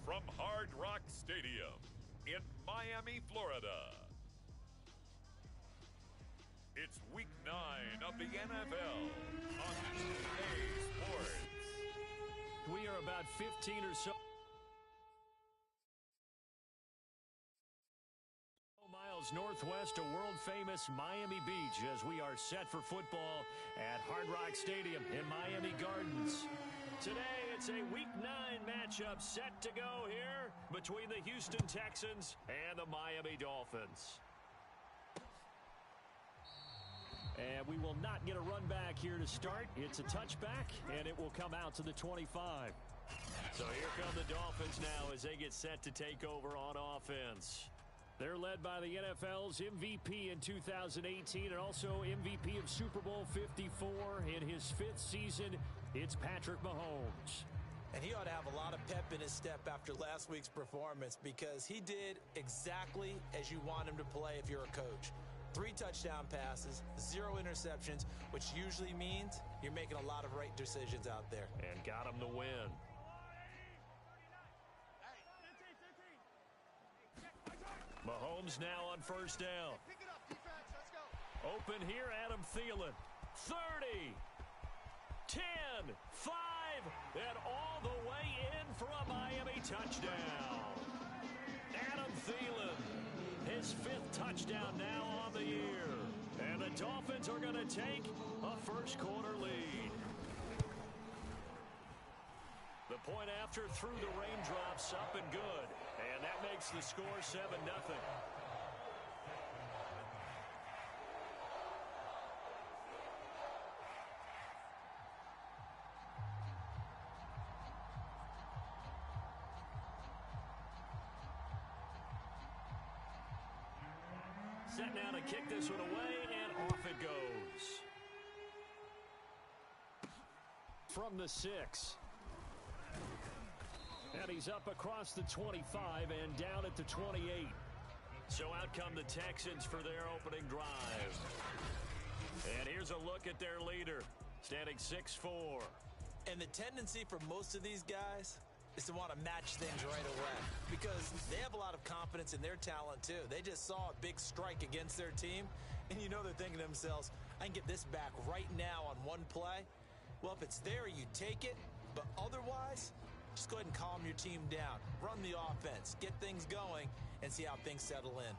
from Hard Rock Stadium in Miami, Florida. It's Week 9 of the NFL on EA Sports. We are about 15 or so miles northwest of world-famous Miami Beach as we are set for football at Hard Rock Stadium in Miami Gardens. Today, it's a Week 9 matchup set to go here between the Houston Texans and the Miami Dolphins. And we will not get a run back here to start. It's a touchback, and it will come out to the 25. So here come the Dolphins now as they get set to take over on offense. They're led by the NFL's MVP in 2018 and also MVP of Super Bowl 54 in his 5th season. It's Patrick Mahomes. And he ought to have a lot of pep in his step after last week's performance because he did exactly as you want him to play if you're a coach. 3 touchdown passes, 0 interceptions, which usually means you're making a lot of right decisions out there. And got him the win. Mahomes now on first down. Pick it up, defense. Let's go. Open here, Adam Thielen. 30, 10, 5, and all the way in for a Miami touchdown. Adam Thielen, his 5th touchdown now on the year. And the Dolphins are going to take a first-quarter lead. The point after through the raindrops, up and good. And that makes the score 7-0. Set now to kick this one away, and off it goes. From the 6. And he's up across the 25 and down at the 28. So out come the Texans for their opening drive. And here's a look at their leader, standing 6'4". And the tendency for most of these guys is to want to match things right away because they have a lot of confidence in their talent too. They just saw a big strike against their team, and you know they're thinking to themselves, I can get this back right now on one play. Well, if it's there, you take it, but otherwise, just go ahead and calm your team down. Run the offense, get things going, and see how things settle in.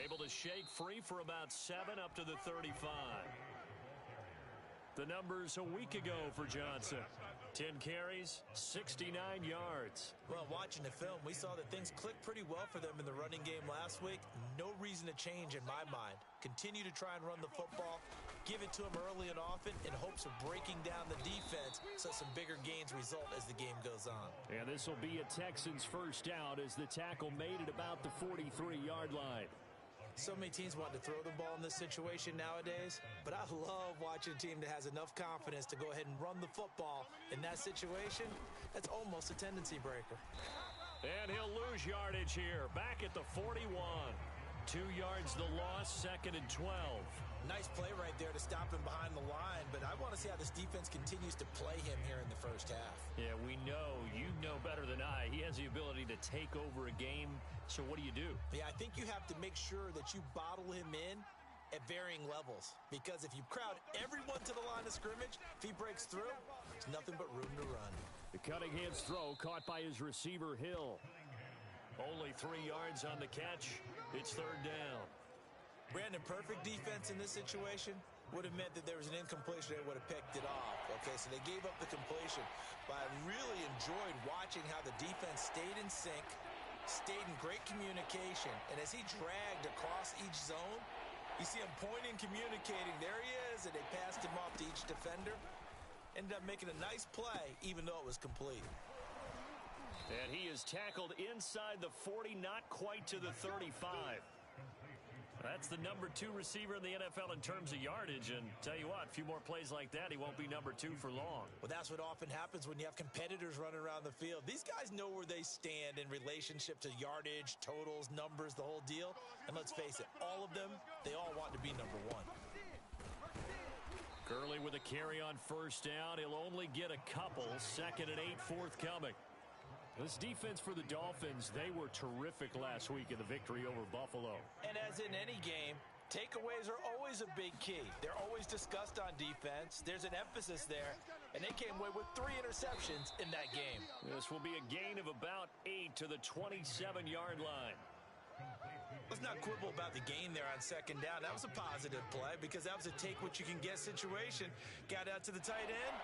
Able to shake free for about 7 up to the 35. The numbers a week ago for Johnson. 10 carries, 69 yards. Well, watching the film, we saw that things clicked pretty well for them in the running game last week. No reason to change in my mind. Continue to try and run the football, give it to them early and often in hopes of breaking down the defense so some bigger gains result as the game goes on. And this will be a Texans first down as the tackle made at about the 43-yard line. So many teams want to throw the ball in this situation nowadays, but I love watching a team that has enough confidence to go ahead and run the football. In that situation, that's almost a tendency breaker. And he'll lose yardage here, back at the 41. 2 yards the loss, 2nd and 12. Nice play right there to stop him behind the line, but I want to see how this defense continues to play him here in the first half. Yeah, we know, you know better than I, he has the ability to take over a game, so what do you do? Yeah, I think you have to make sure that you bottle him in at varying levels, because if you crowd everyone to the line of scrimmage, if he breaks through, there's nothing but room to run. The Cunningham's throw caught by his receiver, Hill. Only 3 yards on the catch. It's 3rd down. Brandon, perfect defense in this situation would have meant that there was an incompletion. They would have picked it off. Okay, so they gave up the completion. But I really enjoyed watching how the defense stayed in sync, stayed in great communication. And as he dragged across each zone, you see him pointing, communicating. There he is, and they passed him off to each defender. Ended up making a nice play, even though it was complete. And he is tackled inside the 40, not quite to the 35. That's the number 2 receiver in the NFL in terms of yardage. And tell you what, a few more plays like that, he won't be number 2 for long. Well, that's what often happens when you have competitors running around the field. These guys know where they stand in relationship to yardage, totals, numbers, the whole deal. And let's face it, all of them, they all want to be number 1. carry on first down. He'll only get a couple. 2nd and 8 forthcoming. This defense for the Dolphins, they were terrific last week in the victory over Buffalo. And as in any game, takeaways are always a big key. They're always discussed on defense. There's an emphasis there, and they came away with 3 interceptions in that game. This will be a gain of about 8 to the 27-yard line. Let's not quibble about the gain there on 2nd down. That was a positive play because that was a take-what-you-can-get situation. Got out to the tight end.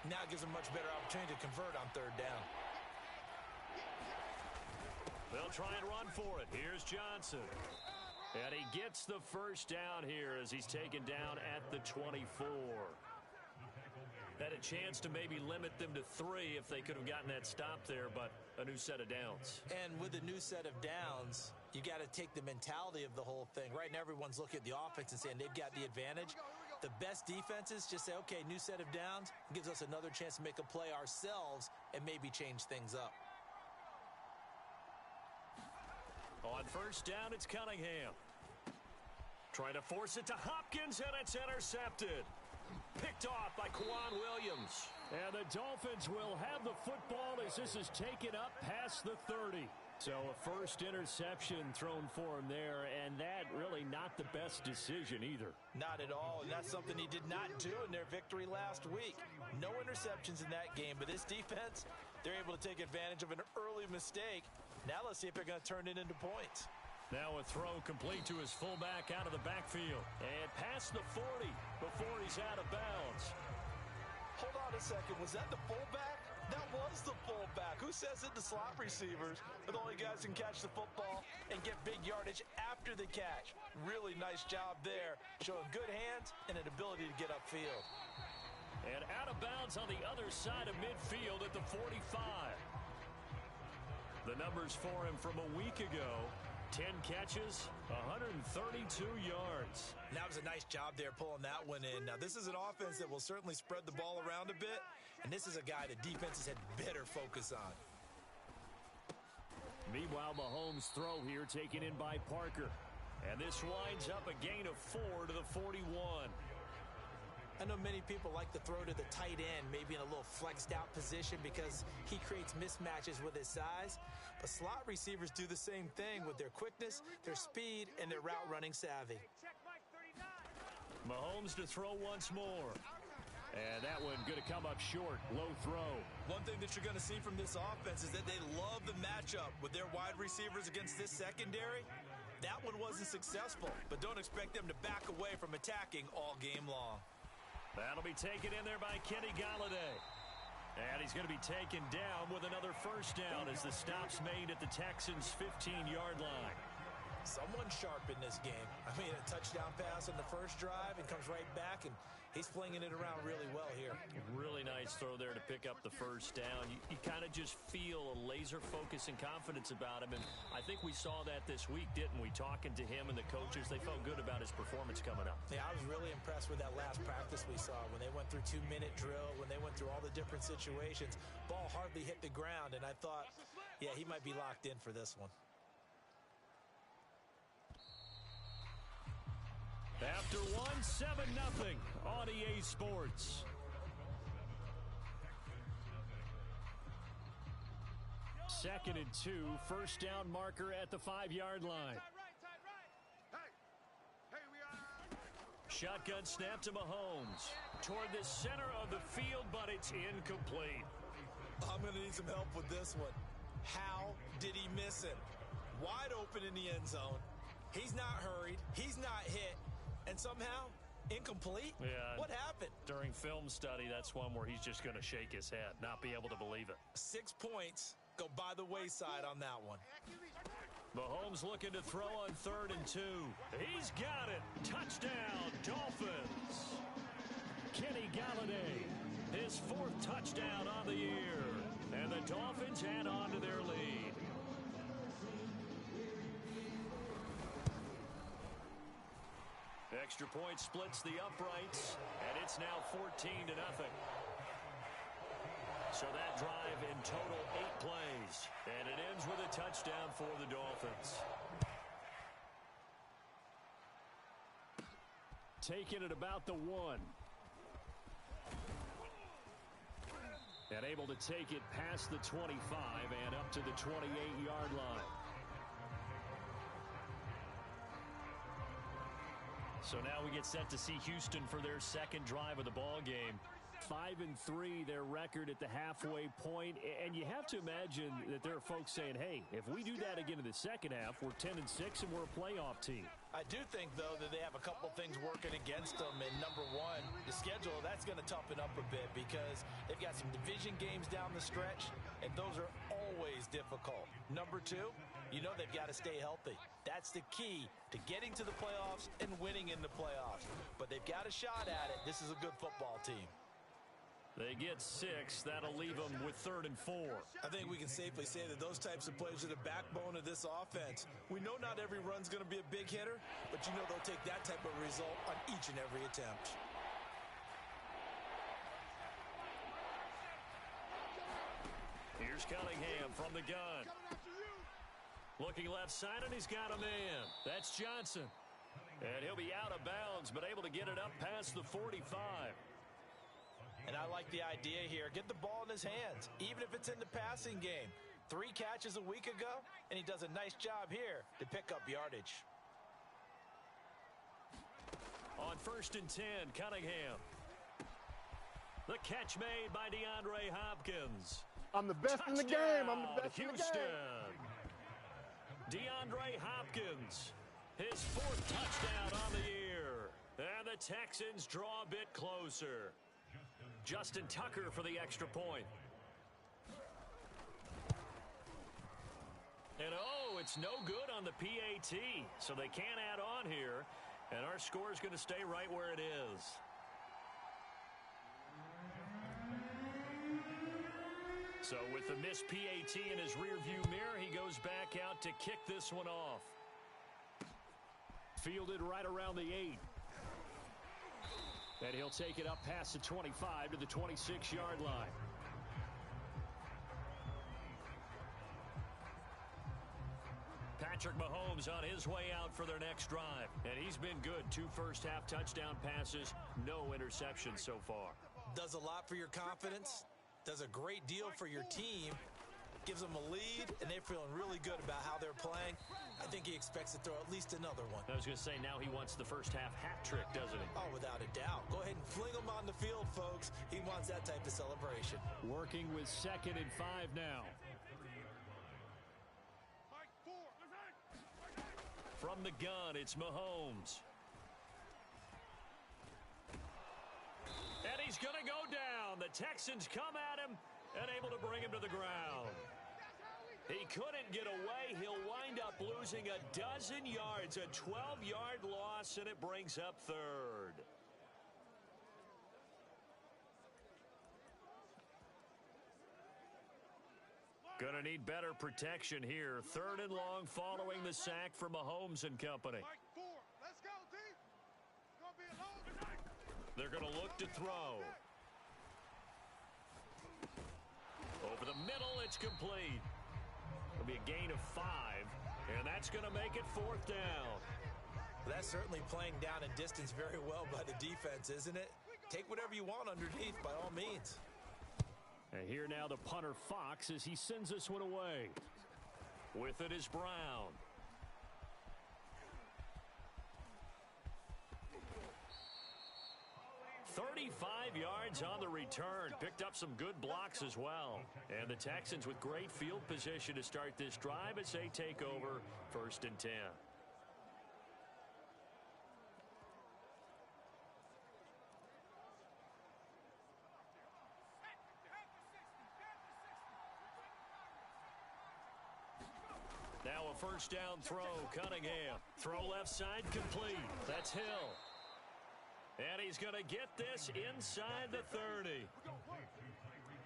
Now gives them much better opportunity to convert on 3rd down. They'll try and run for it. Here's Johnson. And he gets the first down here as he's taken down at the 24. Had a chance to maybe limit them to 3 if they could have gotten that stop there, but a new set of downs. And with a new set of downs, you got to take the mentality of the whole thing. Right now, everyone's looking at the offense and saying they've got the advantage. The best defenses just say, okay, new set of downs gives us another chance to make a play ourselves and maybe change things up. On first down, it's Cunningham. Trying to force it to Hopkins, and it's intercepted. Picked off by Quan Williams. And the Dolphins will have the football as this is taken up past the 30. So a first interception thrown for him there, and that really not the best decision either. Not at all, and that's something he did not do in their victory last week. No interceptions in that game, but this defense, they're able to take advantage of an early mistake. Now let's see if they're going to turn it into points. Now a throw complete to his fullback out of the backfield. And past the 40 before he's out of bounds. Hold on a second. Was that the fullback? That was the fullback. Who says it? The slot receivers are the only guys who can catch the football and get big yardage after the catch. Really nice job there, showing good hands and an ability to get upfield. And out of bounds on the other side of midfield at the 45. The numbers for him from a week ago, 10 catches, 132 yards. And that was a nice job there pulling that one in. Now, this is an offense that will certainly spread the ball around a bit, and this is a guy that defenses had better focus on. Meanwhile, Mahomes' throw here taken in by Parker. And this winds up a gain of 4 to the 41. I know many people like to throw to the tight end, maybe in a little flexed out position because he creates mismatches with his size. But slot receivers do the same thing with their quickness, their speed, and their route running savvy. Mahomes to throw once more. And that one going to come up short. Low throw. One thing that you're going to see from this offense is that they love the matchup with their wide receivers against this secondary. That one wasn't successful, but don't expect them to back away from attacking all game long. That'll be taken in there by Kenny Golladay. And he's going to be taken down with another first down as the stop's made at the Texans' 15-yard line. Someone sharp in this game. I mean, a touchdown pass on the first drive and comes right back, and he's flinging it around really well here. Really nice throw there to pick up the first down. You kind of just feel a laser focus and confidence about him, and I think we saw that this week, didn't we? Talking to him and the coaches, they felt good about his performance coming up. Yeah, I was really impressed with that last practice we saw when they went through 2-minute drill, when they went through all the different situations. Ball hardly hit the ground, and I thought, yeah, he might be locked in for this one. After 1-7-0 on EA Sports. Second and 2, first down marker at the 5-yard line. Shotgun snap to Mahomes. Toward the center of the field, but it's incomplete. I'm going to need some help with this one. How did he miss it? Wide open in the end zone. He's not hurried. He's not hit. And somehow, incomplete? Yeah. What happened? During film study, that's one where he's just going to shake his head, not be able to believe it. 6 points go by the wayside on that one. Mahomes looking to throw on 3rd and 2. He's got it. Touchdown, Dolphins. Kenny Golladay, his 4th touchdown on the year. And the Dolphins add on to their lead. Extra point splits the uprights, and it's now 14-0. So that drive in total 8 plays, and it ends with a touchdown for the Dolphins. Taking it about the 1. And able to take it past the 25 and up to the 28-yard line. So now we get set to see Houston for their second drive of the ball game. 5-3, their record at the halfway point, and you have to imagine that there are folks saying, hey, if we do that again in the second half, we're 10-6 and we're a playoff team. I do think, though, that they have a couple things working against them. And number one, the schedule, that's going to toughen up a bit because they've got some division games down the stretch, and those are always difficult. Number two, you know they've got to stay healthy. That's the key to getting to the playoffs and winning in the playoffs. But they've got a shot at it. This is a good football team. They get 6. That'll leave them with 3rd and 4. I think we can safely say that those types of plays are the backbone of this offense. We know not every run's going to be a big hitter, but you know they'll take that type of result on each and every attempt. Here's Cunningham from the gun. Looking left side, and he's got a man. That's Johnson. And he'll be out of bounds, but able to get it up past the 45. And I like the idea here. Get the ball in his hands, even if it's in the passing game. 3 catches a week ago, and he does a nice job here to pick up yardage. On 1st and 10, Cunningham. The catch made by DeAndre Hopkins. I'm the best in the game. I'm the best Houston. in the game. DeAndre Hopkins, his 4th touchdown on the year. And the Texans draw a bit closer. Justin Tucker for the extra point. And oh, it's no good on the PAT, so they can't add on here. And our score is going to stay right where it is. So with the missed PAT in his rearview mirror, he goes back out to kick this one off. Fielded right around the 8. And he'll take it up past the 25 to the 26-yard line. Patrick Mahomes on his way out for their next drive. And he's been good. 2 first-half touchdown passes, no interceptions so far. Does a lot for your confidence. Does a great deal for your team. Gives them a lead, and they're feeling really good about how they're playing. I think he expects to throw at least another one. I was going to say, now he wants the first-half hat trick, doesn't he? Oh, without a doubt. Go ahead and fling him on the field, folks. He wants that type of celebration. Working with 2nd and 5 now. From the gun, it's Mahomes. And he's going to go down. The Texans come at him and able to bring him to the ground. He couldn't get away. He'll wind up losing a dozen yards, a 12-yard loss, and it brings up 3rd. Gonna need better protection here. 3rd and long following the sack from Mahomes and company. They're gonna look to throw. Over the middle, it's complete. It'll be a gain of 5, and that's going to make it 4th down. That's certainly playing down and distance very well by the defense, isn't it? Take whatever you want underneath, by all means. And here now the punter Fox as he sends this one away. With it is Brown. "35 yards on the return." Picked up some good blocks as well. And the Texans with great field position to start this drive as they take over 1st and 10. Now a 1st down throw, Cunningham. Throw left side complete. That's Hill. And he's going to get this inside the 30.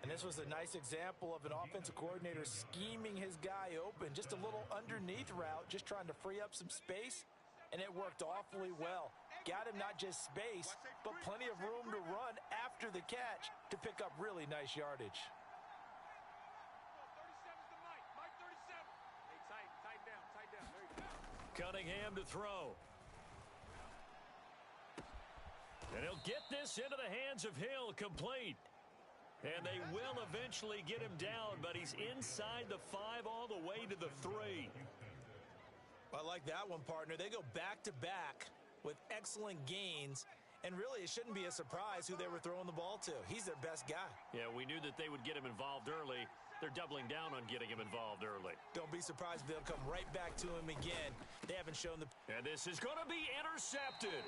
And this was a nice example of an offensive coordinator scheming his guy open. Just a little underneath route, just trying to free up some space. And it worked awfully well. Got him not just space, but plenty of room to run after the catch to pick up really nice yardage. Cunningham to throw. And he'll get this into the hands of Hill, complete. And they will eventually get him down, but he's inside the 5 all the way to the 3. I like that one, partner. They go back-to-back with excellent gains, and really it shouldn't be a surprise who they were throwing the ball to. He's their best guy. Yeah, we knew that they would get him involved early. They're doubling down on getting him involved early. Don't be surprised if they'll come right back to him again. They haven't shown the... And this is going to be intercepted.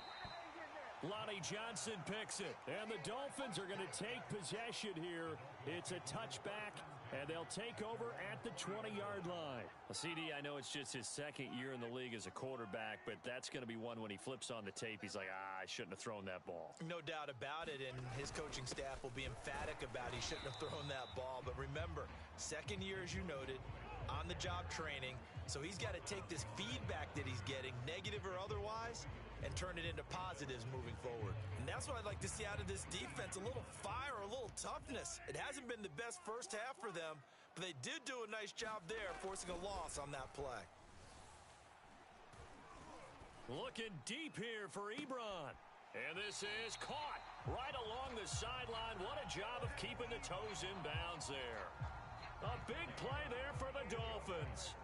Lonnie Johnson picks it, and the Dolphins are going to take possession here. It's a touchback, and they'll take over at the 20-yard line. Well, CD, I know it's just his second year in the league as a quarterback, but that's going to be one when he flips on the tape. He's like, I shouldn't have thrown that ball. No doubt about it, and his coaching staff will be emphatic about he shouldn't have thrown that ball. But remember, second year, as you noted, on-the-job training, so he's got to take this feedback that he's getting, negative or otherwise, and turn it into positives moving forward. And that's what I'd like to see out of this defense, a little fire, a little toughness. It hasn't been the best first half for them, but they did do a nice job there, forcing a loss on that play. Looking deep here for Ebron. And this is caught right along the sideline. What a job of keeping the toes in bounds there. A big play there for the Dolphins.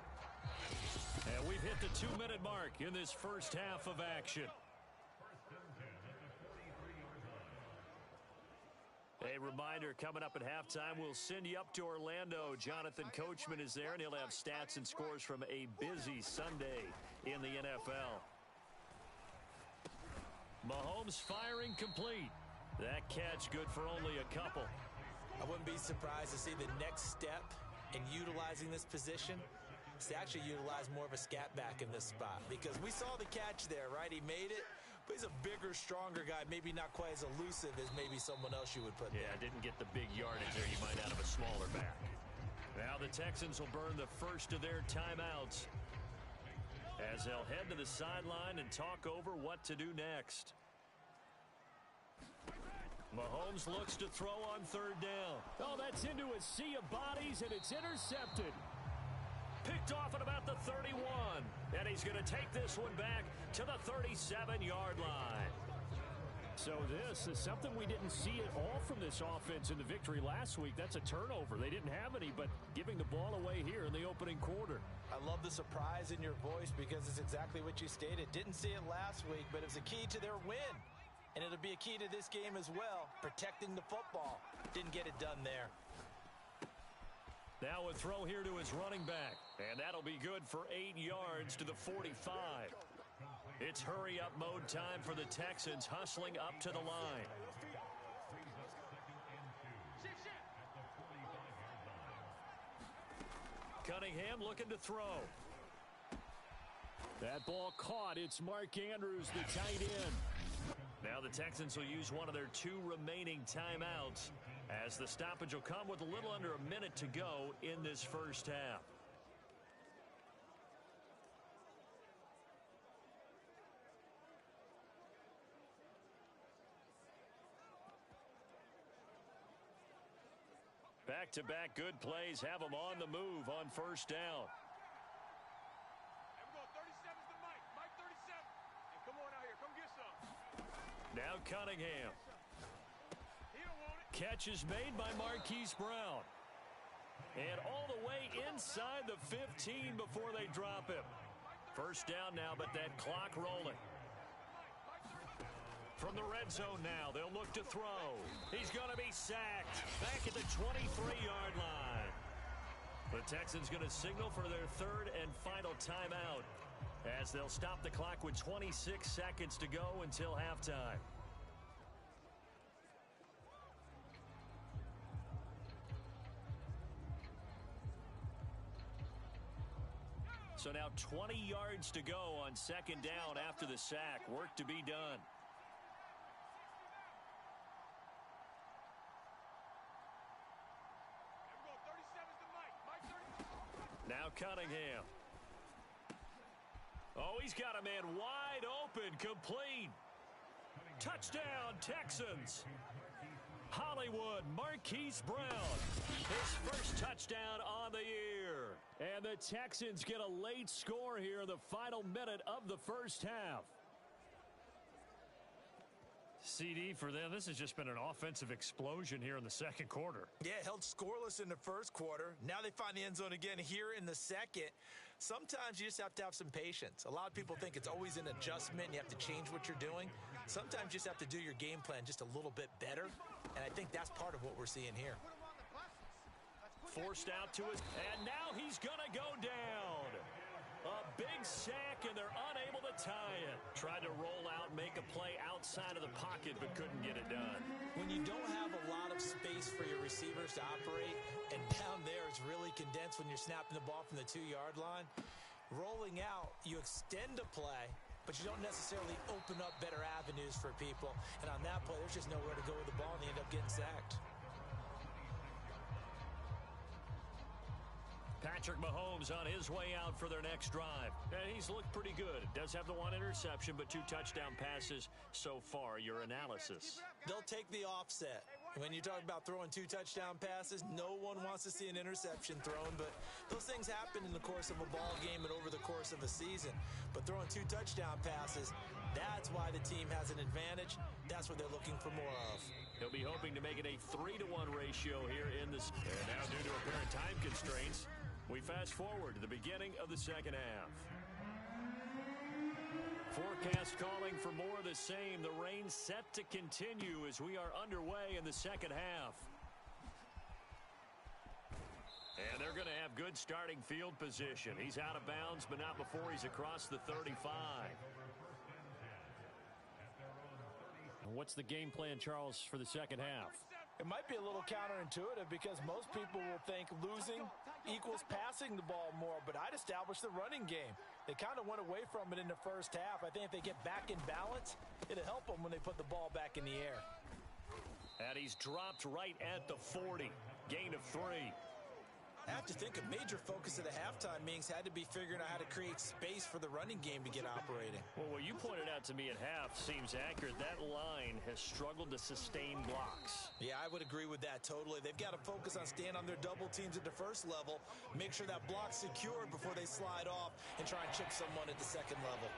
And we've hit the 2-minute mark in this first half of action. A reminder, coming up at halftime, we'll send you up to Orlando. Jonathan Coachman is there, and he'll have stats and scores from a busy Sunday in the NFL. Mahomes firing complete. That catch good for only a couple. I wouldn't be surprised to see the next step in utilizing this position is to actually utilize more of a scat back in this spot, because we saw the catch there, right? He made it, but he's a bigger, stronger guy, maybe not quite as elusive as maybe someone else you would put there. Yeah, didn't get the big yardage there you might out of a smaller back. Now the Texans will burn the first of their timeouts as they'll head to the sideline and talk over what to do next. Mahomes looks to throw on third down. Oh, that's into a sea of bodies, and it's intercepted. Picked off at about the 31. And he's going to take this one back to the 37-yard line. So this is something we didn't see at all from this offense in the victory last week. That's a turnover. They didn't have any, but giving the ball away here in the opening quarter. I love the surprise in your voice because it's exactly what you stated. Didn't see it last week, but it's a key to their win. And it'll be a key to this game as well, protecting the football. Didn't get it done there. Now a throw here to his running back, and that'll be good for 8 yards to the 45. It's hurry-up mode time for the Texans, hustling up to the line. Cunningham looking to throw. That ball caught. It's Mark Andrews, the tight end. Now the Texans will use one of their 2 remaining timeouts as the stoppage will come with a little under a minute to go in this first half. Back-to-back good plays have them on the move on first down. Now Cunningham. Catch is made by Marquise Brown. And all the way inside the 15 before they drop him. First down now, but that clock rolling. From the red zone now, they'll look to throw. He's going to be sacked back at the 23-yard line. The Texans going to signal for their 3rd and final timeout as they'll stop the clock with 26 seconds to go until halftime. So now 20 yards to go on second down after the sack. Work to be done. Now Cunningham. Oh, he's got a man wide open, complete. Touchdown, Texans. Hollywood, Marquise Brown. His first touchdown on the year. And the Texans get a late score here in the final minute of the first half. CD, for them, this has just been an offensive explosion here in the second quarter. Yeah, held scoreless in the first quarter. Now they find the end zone again here in the second. Sometimes you just have to have some patience. A lot of people think it's always an adjustment and you have to change what you're doing. Sometimes you just have to do your game plan just a little bit better, and I think that's part of what we're seeing here. Forced out to his, and now he's going to go down. A big sack, and they're unable to tie it. Tried to roll out, make a play outside of the pocket, but couldn't get it done. When you don't have a lot of space for your receivers to operate, and down there it's really condensed when you're snapping the ball from the 2-yard line, rolling out, you extend a play, but you don't necessarily open up better avenues for people. And on that play, there's just nowhere to go with the ball, and they end up getting sacked. Patrick Mahomes on his way out for their next drive. And he's looked pretty good. Does have the 1 interception, but 2 touchdown passes so far. Your analysis? They'll take the offset. When you talk about throwing 2 touchdown passes, no one wants to see an interception thrown, but those things happen in the course of a ball game and over the course of a season. But throwing 2 touchdown passes, that's why the team has an advantage. That's what they're looking for more of. He'll be hoping to make it a 3-to-1 ratio here in this. And now due to apparent time constraints, we fast forward to the beginning of the second half. Forecast calling for more of the same. The rain set to continue as we are underway in the second half. And they're going to have good starting field position. He's out of bounds, but not before he's across the 35. What's the game plan, Charles, for the second half? It might be a little counterintuitive because most people will think losing equals passing the ball more, but I'd establish the running game. They kind of went away from it in the first half. I think if they get back in balance, it'll help them when they put the ball back in the air. And he's dropped right at the 40. Gain of 3. I have to think a major focus of the halftime meetings had to be figuring out how to create space for the running game to get operating. Well, what you pointed out to me at half seems accurate. That line has struggled to sustain blocks. Yeah, I would agree with that totally. They've got to focus on staying on their double teams at the first level, make sure that block's secured before they slide off and try and chip someone at the second level.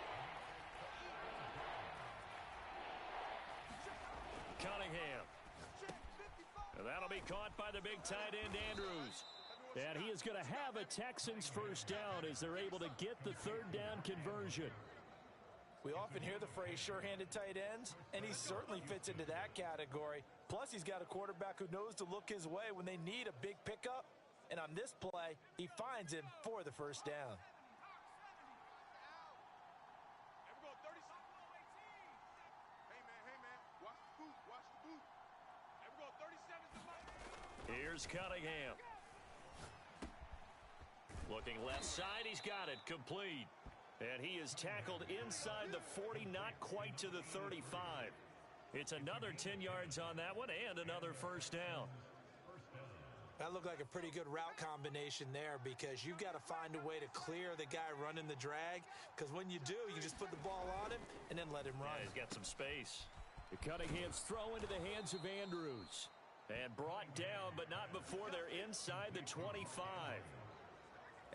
Cunningham. And that'll be caught by the big tight end, Andrews. And he is going to have a Texans first down as they're able to get the third down conversion. We often hear the phrase sure-handed tight ends, and he certainly fits into that category. Plus, he's got a quarterback who knows to look his way when they need a big pickup. And on this play, he finds him for the first down. Here's Cunningham. Looking left side, he's got it, complete. And he is tackled inside the 40, not quite to the 35. It's another 10 yards on that one and another first down. That looked like a pretty good route combination there because you've got to find a way to clear the guy running the drag, because when you do, you just put the ball on him and then let him run. Yeah, he's got some space. The Cunningham's throw into the hands of Andrews. And brought down, but not before they're inside the 25.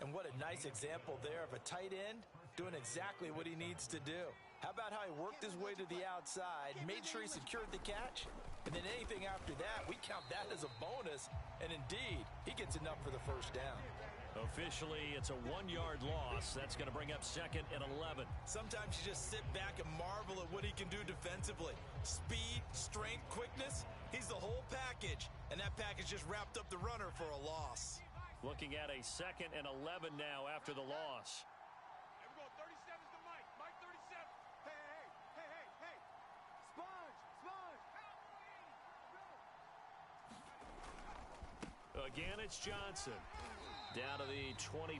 And what a nice example there of a tight end doing exactly what he needs to do. How about how he worked his way to the outside, made sure he secured the catch, and then anything after that, we count that as a bonus. And indeed, he gets enough for the first down. Officially, it's a 1-yard loss. That's going to bring up 2nd and 11. Sometimes you just sit back and marvel at what he can do defensively. Speed, strength, quickness, he's the whole package. And that package just wrapped up the runner for a loss. Looking at a 2nd and 11 now after the loss. Here we go, 37's the Mike. Mike 37. Hey. Sponge. Again, it's Johnson. Down to the 25.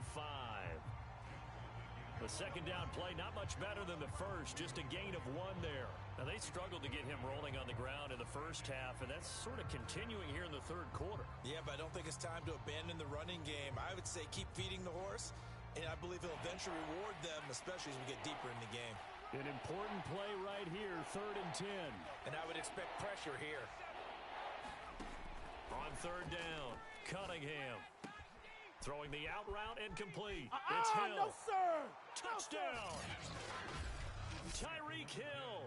The second down play, not much better than the first, just a gain of 1 there. Now, they struggled to get him rolling on the ground in the first half, and that's sort of continuing here in the third quarter. Yeah, but I don't think it's time to abandon the running game. I would say keep feeding the horse, and I believe he'll eventually reward them, especially as we get deeper in the game. An important play right here, 3rd and 10. And I would expect pressure here. On 3rd down, Cunningham. Throwing the out route and complete. It's Hill. No, sir. Touchdown. Tyreek Hill.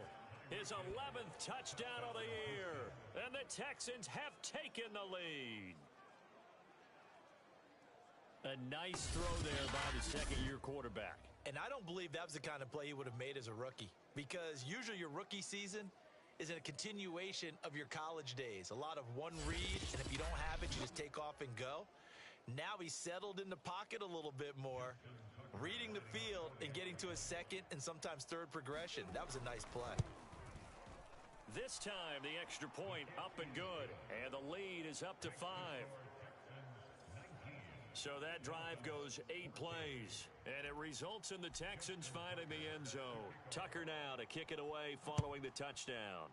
his 11th touchdown of the year. And the Texans have taken the lead. A nice throw there by the second-year quarterback. And I don't believe that was the kind of play he would have made as a rookie, because usually your rookie season is a continuation of your college days. A lot of one read, and if you don't have it, you just take off and go. Now he's settled in the pocket a little bit more, reading the field and getting to his second and sometimes third progression. That was a nice play. This time, the extra point up and good, and the lead is up to 5. So that drive goes 8 plays, and it results in the Texans finding the end zone. Tucker now to kick it away following the touchdown.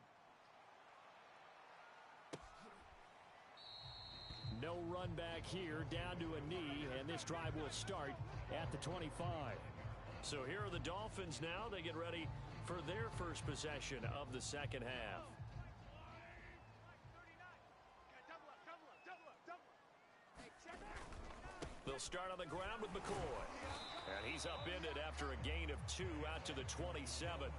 No run back here, down to a knee, and this drive will start at the 25. So here are the Dolphins now. They get ready for their first possession of the second half. They'll start on the ground with McCoy. And he's upended after a gain of 2 out to the 27.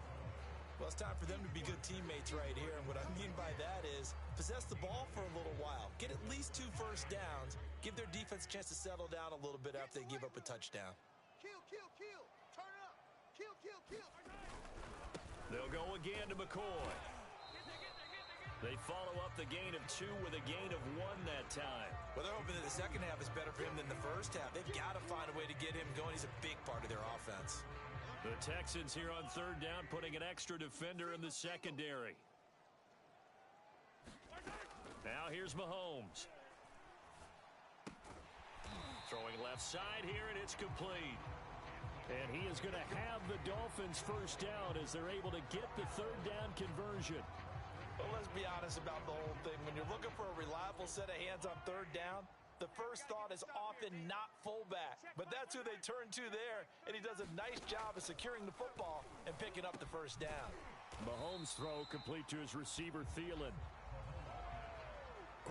Well, it's time for them to be good teammates right here. And what I mean by that is possess the ball for a little while. Get at least 2 first downs. Give their defense a chance to settle down a little bit after they give up a touchdown. Kill, kill, kill. Turn up. Kill, kill, kill. They'll go again to McCoy. They follow up the gain of 2 with a gain of 1 that time. Well, they're hoping that the second half is better for him than the first half. They've got to find a way to get him going. He's a big part of their offense. The Texans here on third down putting an extra defender in the secondary. Now here's Mahomes. Throwing left side here, and it's complete. And he is going to have the Dolphins first down as they're able to get the third down conversion. Well, let's be honest about the whole thing. When you're looking for a reliable set of hands on third down, the first thought is often not fullback. But that's who they turn to there, and he does a nice job of securing the football and picking up the first down. Mahomes' throw complete to his receiver, Thielen.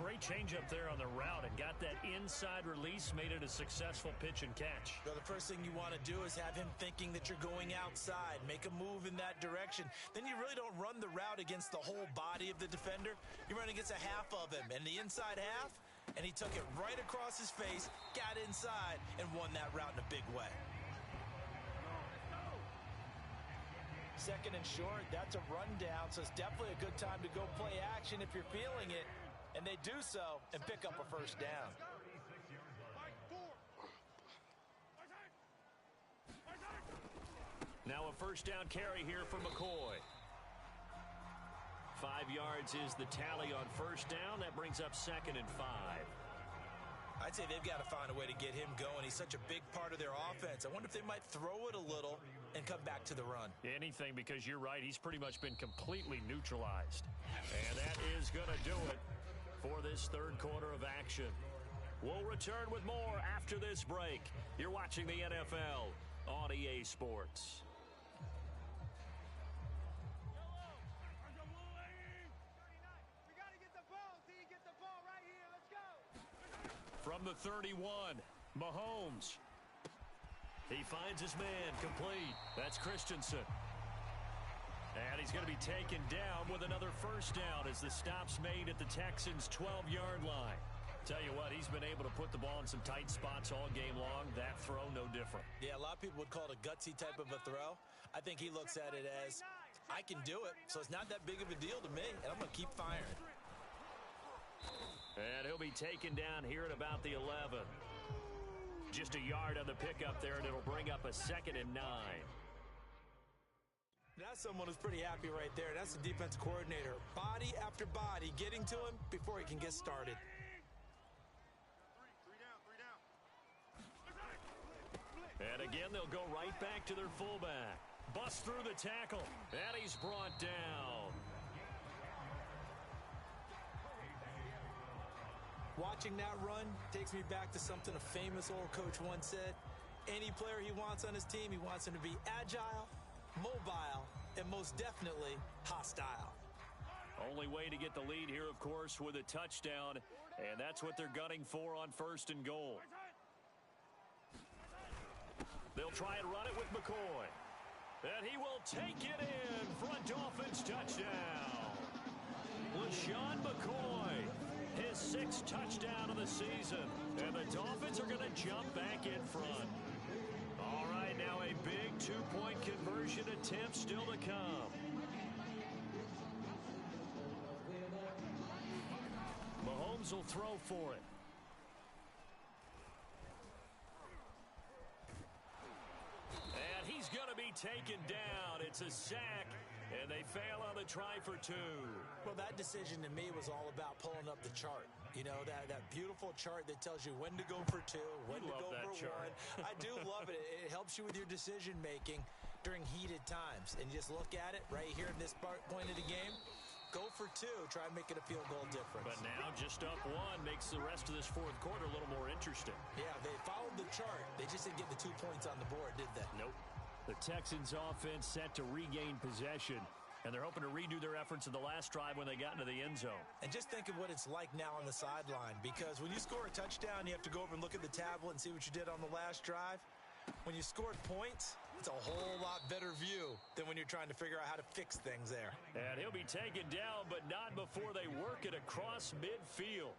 Great change up there on the route and got that inside release, made it a successful pitch and catch. Well, the first thing you want to do is have him thinking that you're going outside, make a move in that direction. Then you really don't run the route against the whole body of the defender. You run against a half of him, and the inside half, and he took it right across his face, got inside, and won that route in a big way. Second and short, that's a rundown, so it's definitely a good time to go play action if you're feeling it. And they do so and pick up a first down. Now a first down carry here for McCoy. 5 yards is the tally on first down. That brings up 2nd and 5. I'd say they've got to find a way to get him going. He's such a big part of their offense. I wonder if they might throw it a little and come back to the run. Anything, because you're right. He's pretty much been completely neutralized. And that is going to do it for this third quarter of action. We'll return with more after this break. You're watching the NFL on EA Sports. We got to get the ball, D. Get the ball right here. Let's go. From the 31, Mahomes. He finds his man complete. That's Christensen. And he's going to be taken down with another first down as the stop's made at the Texans' 12-yard line. Tell you what, he's been able to put the ball in some tight spots all game long. That throw, no different. Yeah, a lot of people would call it a gutsy type of a throw. I think he looks at it as, I can do it, so it's not that big of a deal to me, and I'm going to keep firing. And he'll be taken down here at about the 11. Just a yard on the pickup there, and it'll bring up a 2nd and 9. That's someone who's pretty happy right there. That's the defense coordinator. Body after body getting to him before he can get started. Three down. And again, they'll go right back to their fullback. Bust through the tackle, and he's brought down. Watching that run takes me back to something a famous old coach once said. Any player he wants on his team, he wants him to be agile, mobile, and most definitely hostile. Only way to get the lead here, of course, with a touchdown, and that's what they're gunning for on 1st and goal. They'll try and run it with McCoy. And he will take it in for a Dolphins touchdown. LaShawn McCoy, his 6th touchdown of the season. And the Dolphins are going to jump back in front. All right, now a big 2-point conversion attempt still to come. Mahomes will throw for it. And he's going to be taken down. It's a sack, and they fail on the try for 2. Well, that decision to me was all about pulling up the chart. You know, that beautiful chart that tells you when to go for 2, when to go for 1. I do love it. It helps you with your decision-making during heated times. And you just look at it right here in this point of the game. Go for 2. Try and make it a field goal difference. But now just up 1 makes the rest of this 4th quarter a little more interesting. Yeah, they followed the chart. They just didn't get the 2 points on the board, did they? Nope. The Texans offense set to regain possession. And they're hoping to redo their efforts in the last drive when they got into the end zone. And just think of what it's like now on the sideline. Because when you score a touchdown, you have to go over and look at the tablet and see what you did on the last drive. When you scored points, it's a whole lot better view than when you're trying to figure out how to fix things there. And he'll be taken down, but not before they work it across midfield.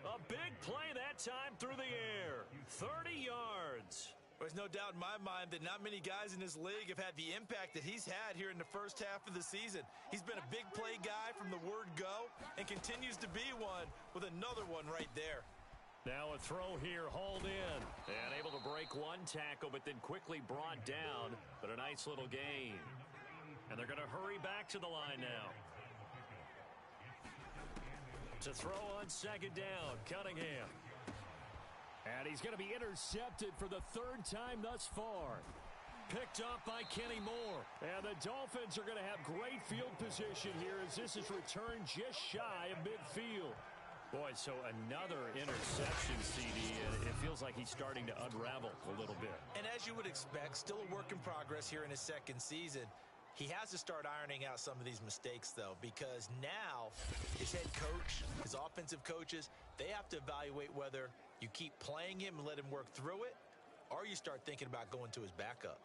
A big play that time through the air. 30 yards. There's no doubt in my mind that not many guys in this league have had the impact that he's had here in the first half of the season. He's been a big play guy from the word go and continues to be one with another one right there. Now a throw here, hauled in, and able to break 1 tackle, but then quickly brought down, but a nice little gain. And they're going to hurry back to the line now. To throw on 2nd down, Cunningham. And he's going to be intercepted for the 3rd time thus far. Picked up by Kenny Moore. And the Dolphins are going to have great field position here as this is returned just shy of midfield. Boy, so another interception, CD, and it feels like he's starting to unravel a little bit. And as you would expect, still a work in progress here in his 2nd season. He has to start ironing out some of these mistakes, though, because now his head coach, his offensive coaches, they have to evaluate whether you keep playing him and let him work through it, or you start thinking about going to his backup.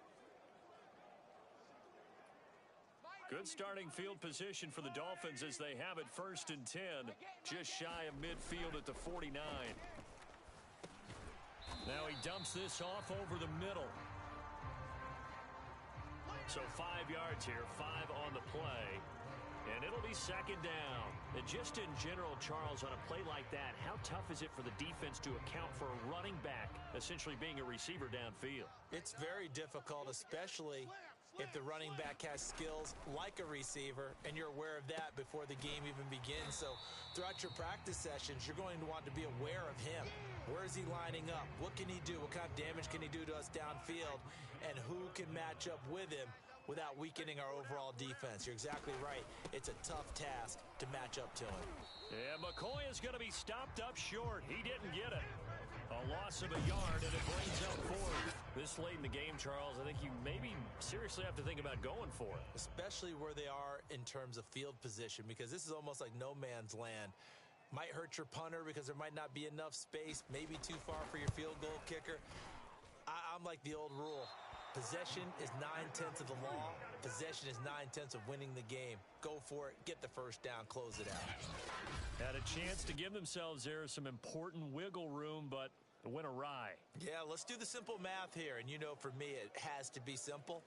Good starting field position for the Dolphins as they have it 1st and 10, just shy of midfield at the 49. Now he dumps this off over the middle. So 5 yards here, 5 on the play, and it'll be 2nd down. And just in general, Charles, on a play like that, how tough is it for the defense to account for a running back essentially being a receiver downfield? It's very difficult, especially if the running back has skills like a receiver, and you're aware of that before the game even begins. So throughout your practice sessions, you're going to want to be aware of him. Where is he lining up? What can he do? What kind of damage can he do to us downfield? And who can match up with him without weakening our overall defense? You're exactly right. It's a tough task to match up to him. Yeah, McCoy is going to be stopped up short. He didn't get it. A loss of a yard, and it brings up 4th. This late in the game, Charles, I think you maybe seriously have to think about going for it. Especially where they are in terms of field position, because this is almost like no man's land. Might hurt your punter because there might not be enough space, maybe too far for your field goal kicker. I'm like the old rule. Possession is 9/10 of the law. Possession is 9/10 of winning the game. Go for it. Get the 1st down. Close it out. Had a chance to give themselves there some important wiggle room, but it went awry. Yeah, let's do the simple math here. And you know, for me, it has to be simple.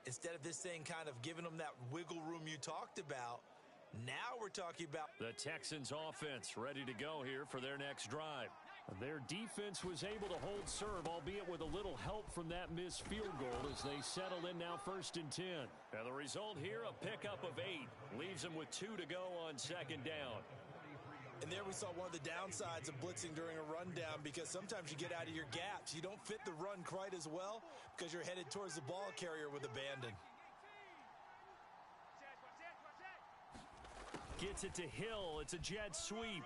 Instead of this thing kind of giving them that wiggle room you talked about, now we're talking about the Texans offense ready to go here for their next drive. Their defense was able to hold serve, albeit with a little help from that missed field goal as they settle in now 1st and 10. And the result here, a pickup of 8. Leaves them with 2 to go on 2nd down. And there we saw one of the downsides of blitzing during a rundown, because sometimes you get out of your gaps. You don't fit the run quite as well because you're headed towards the ball carrier with abandon. Gets it to Hill. It's a jet sweep.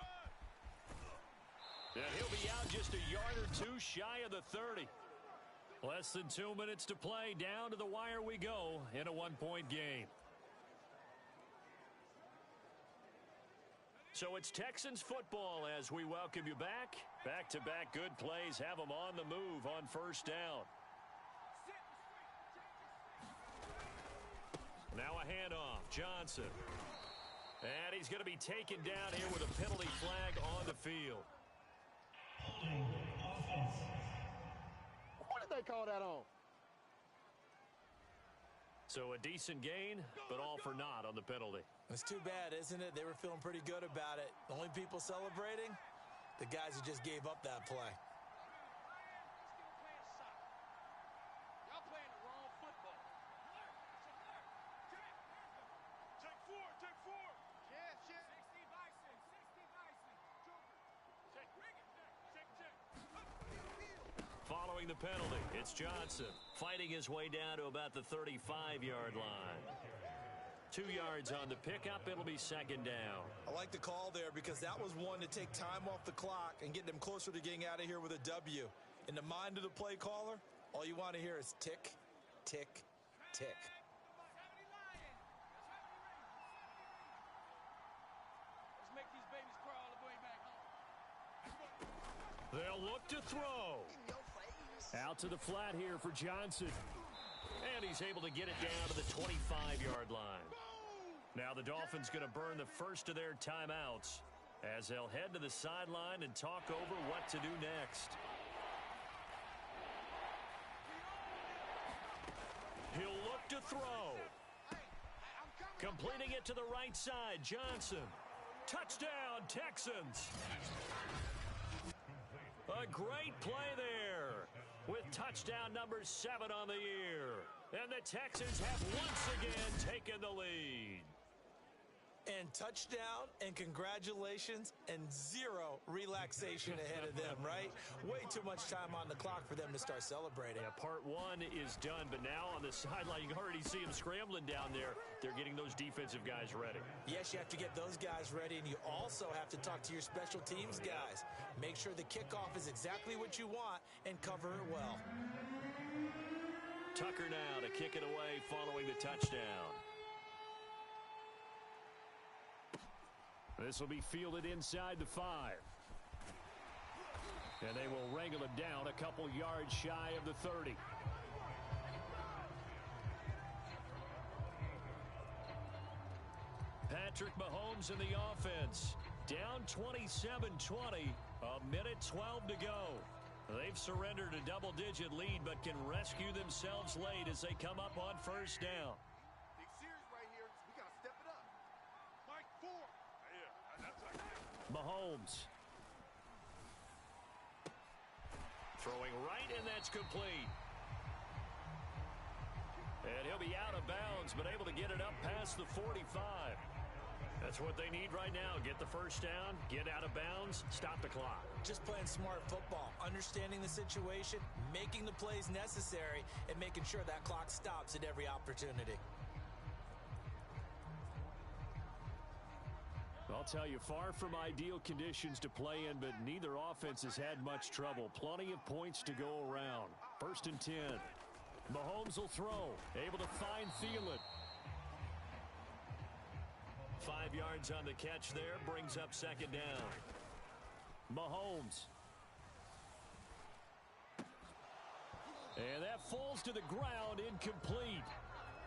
And he'll be out just a yard or 2 shy of the 30. Less than 2 minutes to play. Down to the wire we go in a 1-point game. So it's Texans football as we welcome you back. Back-to-back good plays have them on the move on 1st down. Now a handoff. Johnson. And he's going to be taken down here with a penalty flag on the field. What did they call that on? So a decent gain, but all for naught on the penalty. It's too bad, isn't it? They were feeling pretty good about it. The only people celebrating, the guys who just gave up that play. Y'all playing the wrong football. Take four. Yeah, shit. 60 Bison. Following the penalty, it's Johnson fighting his way down to about the 35-yard line. 2 yards on the pickup. It'll be second down. I like the call there because that was one to take time off the clock and get them closer to getting out of here with a W. In the mind of the play caller, all you want to hear is tick, tick, tick. Let's make these babies crawl all the way back home. They'll look to throw. Out to the flat here for Johnson. And he's able to get it down to the 25-yard line. Now the Dolphins going to burn the first of their timeouts as they'll head to the sideline and talk over what to do next. He'll look to throw. Completing it to the right side, Johnson. Touchdown, Texans. A great play there with touchdown number 7 on the year. And the Texans have once again taken the lead. And touchdown and congratulations and zero relaxation ahead of them, right? Way too much time on the clock for them to start celebrating. Yeah, part one is done, but now on the sideline, you can already see them scrambling down there. They're getting those defensive guys ready. Yes, you have to get those guys ready, and you also have to talk to your special teams guys. Make sure the kickoff is exactly what you want and cover it well. Tucker now to kick it away following the touchdown. This will be fielded inside the 5. And they will wrangle it down a couple yards shy of the 30. Patrick Mahomes in the offense. Down 27-20. A minute 12 to go. They've surrendered a double-digit lead, but can rescue themselves late as they come up on first down. Big series right here. We got to step it up. Mike 4. Mahomes. Throwing right, and that's complete. And he'll be out of bounds, but able to get it up past the 45. That's what they need right now. Get the first down, get out of bounds, stop the clock. Just playing smart football, understanding the situation, making the plays necessary, and making sure that clock stops at every opportunity. I'll tell you, far from ideal conditions to play in, but neither offense has had much trouble. Plenty of points to go around. First and 10. Mahomes will throw. Able to find Thielen. 5 yards on the catch there. Brings up second down. Mahomes. And that falls to the ground, incomplete.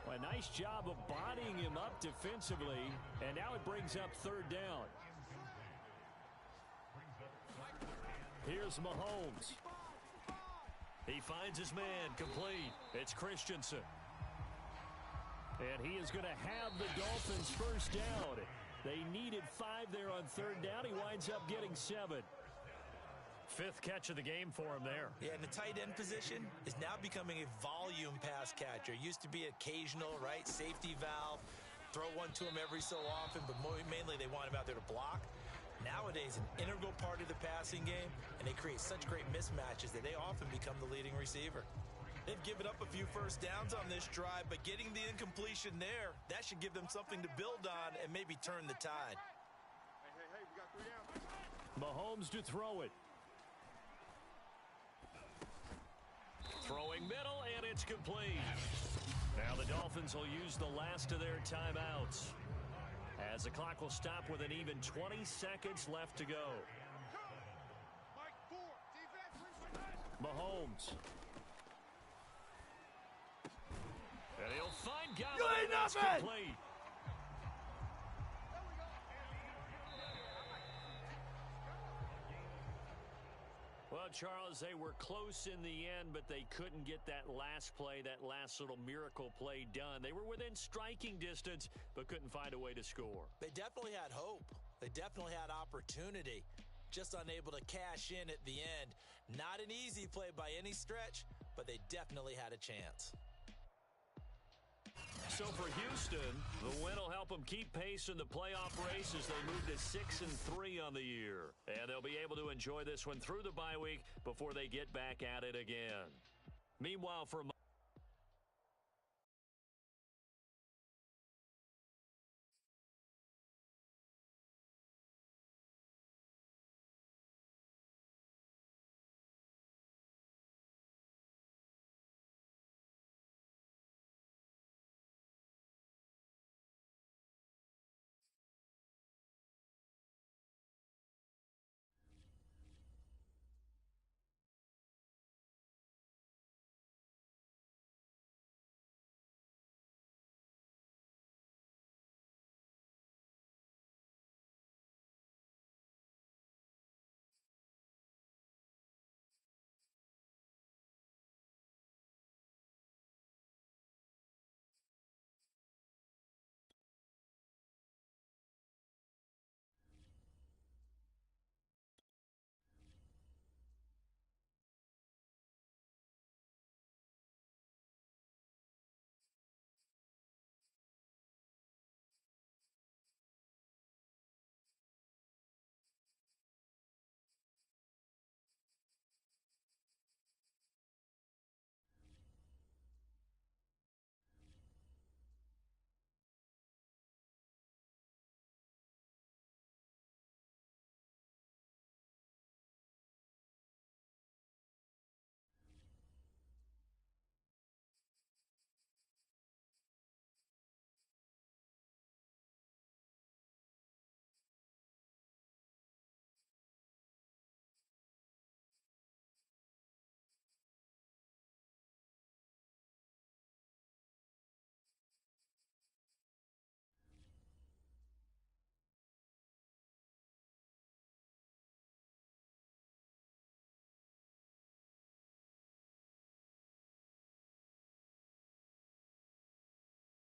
A nice job of bodying him up defensively, and now it brings up third down. Here's Mahomes. He finds his man, complete. It's Christensen. And he is going to have the Dolphins first down. They needed 5 there on third down. He winds up getting 7. 5th catch of the game for him there. Yeah, and the tight end position is now becoming a volume pass catcher. Used to be occasional, right? Safety valve. Throw one to him every so often, but mainly they want him out there to block. Nowadays, an integral part of the passing game, and they create such great mismatches that they often become the leading receiver. They've given up a few first downs on this drive, but getting the incompletion there, that should give them something to build on and maybe turn the tide. Hey, we got 3 downs. Mahomes to throw it. Throwing middle, and it's complete. Now the Dolphins will use the last of their timeouts as the clock will stop with an even 20 seconds left to go. Mike 4. Defense, Mahomes. And he'll find Gallup. You ain't That's nothing! complete. Well, Charles, they were close in the end, but they couldn't get that last play, that last little miracle play done. They were within striking distance, but couldn't find a way to score. They definitely had hope. They definitely had opportunity. Just unable to cash in at the end. Not an easy play by any stretch, but they definitely had a chance. So for Houston, the win will help them keep pace in the playoff race as they move to 6-3 on the year. And they'll be able to enjoy this one through the bye week before they get back at it again. Meanwhile, for